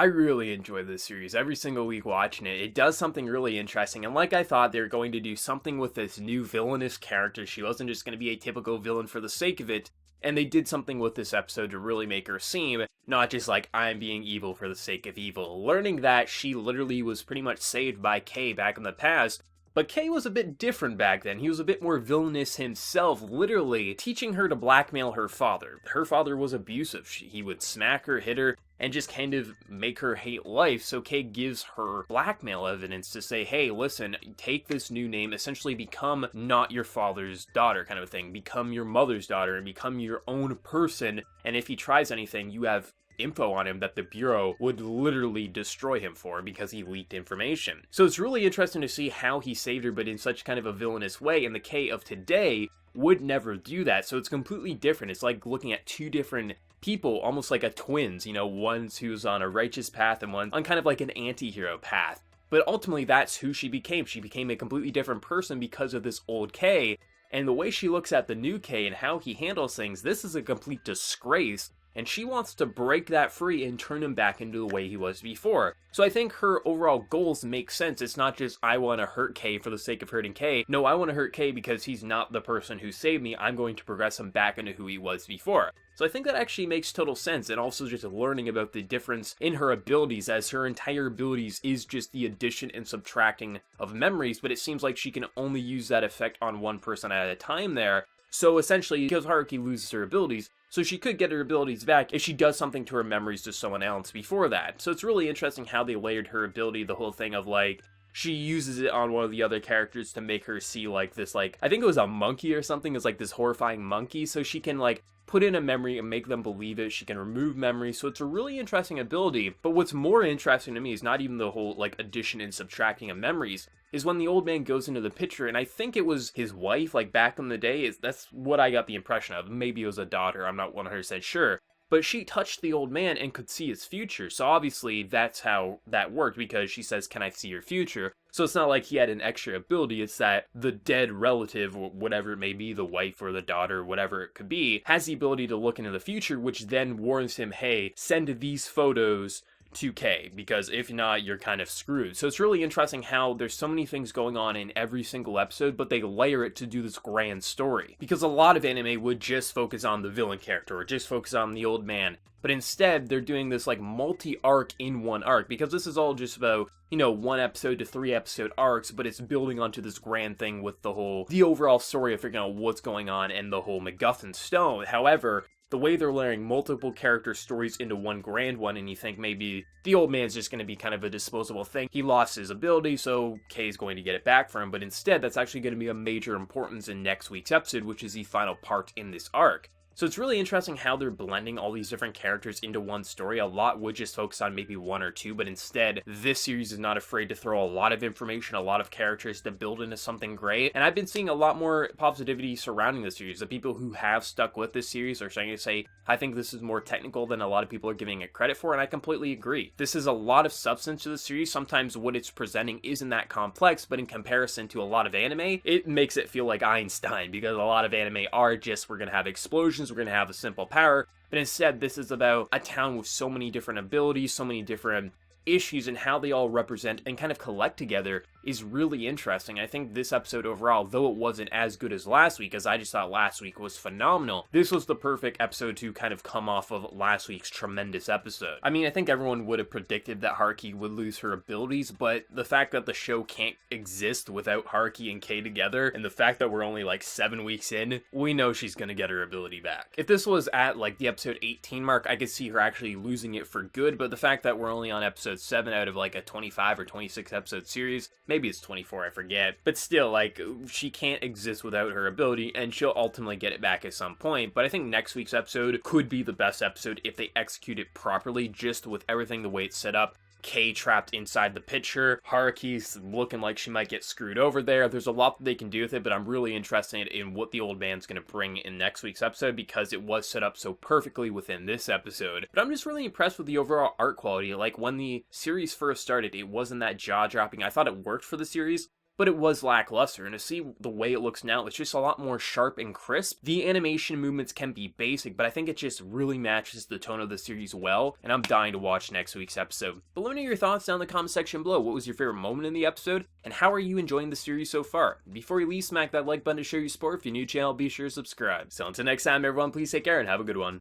I really enjoy this series. Every single week watching it, it does something really interesting. And like I thought, they're going to do something with this new villainous character. She wasn't just going to be a typical villain for the sake of it. And they did something with this episode to really make her seem not just like, I'm being evil for the sake of evil. Learning that she literally was pretty much saved by Kay back in the past. But Kay was a bit different back then. He was a bit more villainous himself, literally teaching her to blackmail her father. Her father was abusive. He would smack her, hit her, and just kind of make her hate life. So Kay gives her blackmail evidence to say, hey, listen, take this new name, essentially become not your father's daughter kind of a thing. Become your mother's daughter and become your own person. And if he tries anything, you have info on him that the Bureau would literally destroy him for because he leaked information. So it's really interesting to see how he saved her, but in such kind of a villainous way, and the Kay of today would never do that. So it's completely different. It's like looking at two different people, almost like a twins, you know, one's who's on a righteous path and one on kind of like an anti-hero path. But ultimately, that's who she became. She became a completely different person because of this old Kay, and the way she looks at the new Kay and how he handles things, this is a complete disgrace. And she wants to break that free and turn him back into the way he was before. So I think her overall goals make sense. It's not just, I want to hurt Kay for the sake of hurting Kay. No, I want to hurt Kay because he's not the person who saved me. I'm going to progress him back into who he was before. So I think that actually makes total sense, and also just learning about the difference in her abilities, as her entire abilities is just the addition and subtracting of memories, but it seems like she can only use that effect on one person at a time there. So essentially, because Haruki loses her abilities, so she could get her abilities back if she does something to her memories to someone else before that. So it's really interesting how they layered her ability, the whole thing of like, she uses it on one of the other characters to make her see like this, like, I think it was a monkey or something, it's like this horrifying monkey, so she can like put in a memory and make them believe it. She can remove memory, so it's a really interesting ability. But what's more interesting to me is not even the whole like addition and subtracting of memories, is when the old man goes into the picture, and I think it was his wife, like back in the day, that's what I got the impression of. Maybe it was a daughter, I'm not 100% sure. But she touched the old man and could see his future, so obviously that's how that worked, because she says, can I see your future? So it's not like he had an extra ability, it's that the dead relative, or whatever it may be, the wife or the daughter, whatever it could be, has the ability to look into the future, which then warns him, hey, send these photos to Kay, because if not, you're kind of screwed. So it's really interesting how there's so many things going on in every single episode, but they layer it to do this grand story. Because a lot of anime would just focus on the villain character, or just focus on the old man. But instead, they're doing this like multi-arc in one arc, because this is all just about, you know, 1 episode to 3 episode arcs, but it's building onto this grand thing with the overall story of figuring out what's going on and the whole MacGuffin stone. However, the way they're layering multiple character stories into one grand one, and you think maybe the old man's just going to be kind of a disposable thing. He lost his ability, so Kay's going to get it back from him, but instead that's actually going to be a major importance in next week's episode, which is the final part in this arc. So it's really interesting how they're blending all these different characters into one story. A lot would just focus on maybe 1 or 2, but instead, this series is not afraid to throw a lot of information, a lot of characters to build into something great. And I've been seeing a lot more positivity surrounding the series. The people who have stuck with this series are starting to say, I think this is more technical than a lot of people are giving it credit for, and I completely agree. This is a lot of substance to the series. Sometimes what it's presenting isn't that complex, but in comparison to a lot of anime, it makes it feel like Einstein, because a lot of anime are just, we're gonna have explosions, we're gonna have a simple power, but instead this is about a town with so many different abilities, so many different issues, and how they all represent and kind of collect together is really interesting. I think this episode overall, though it wasn't as good as last week, as I just thought last week was phenomenal, this was the perfect episode to kind of come off of last week's tremendous episode. I mean, I think everyone would have predicted that Haruki would lose her abilities, but the fact that the show can't exist without Haruki and Kay together, and the fact that we're only like 7 weeks in, we know she's gonna get her ability back. If this was at like the episode 18 mark, I could see her actually losing it for good, but the fact that we're only on episode 7 out of like a 25 or 26 episode series, maybe it's 24, I forget, but still, like, she can't exist without her ability, and she'll ultimately get it back at some point. But I think next week's episode could be the best episode if they execute it properly, just with everything the way it's set up. Kay trapped inside the picture, Haruki's looking like she might get screwed over there. There's a lot that they can do with it, but I'm really interested in what the old man's going to bring in next week's episode, because it was set up so perfectly within this episode. But I'm just really impressed with the overall art quality. Like, when the series first started, it wasn't that jaw-dropping. I thought it worked for the series, but it was lackluster, and to see the way it looks now, it's just a lot more sharp and crisp. The animation movements can be basic, but I think it just really matches the tone of the series well, and I'm dying to watch next week's episode. But let me know your thoughts down in the comment section below. What was your favorite moment in the episode, and how are you enjoying the series so far? Before you leave, smack that like button to show your support. If you're new to the channel, be sure to subscribe. So until next time, everyone, please take care and have a good one.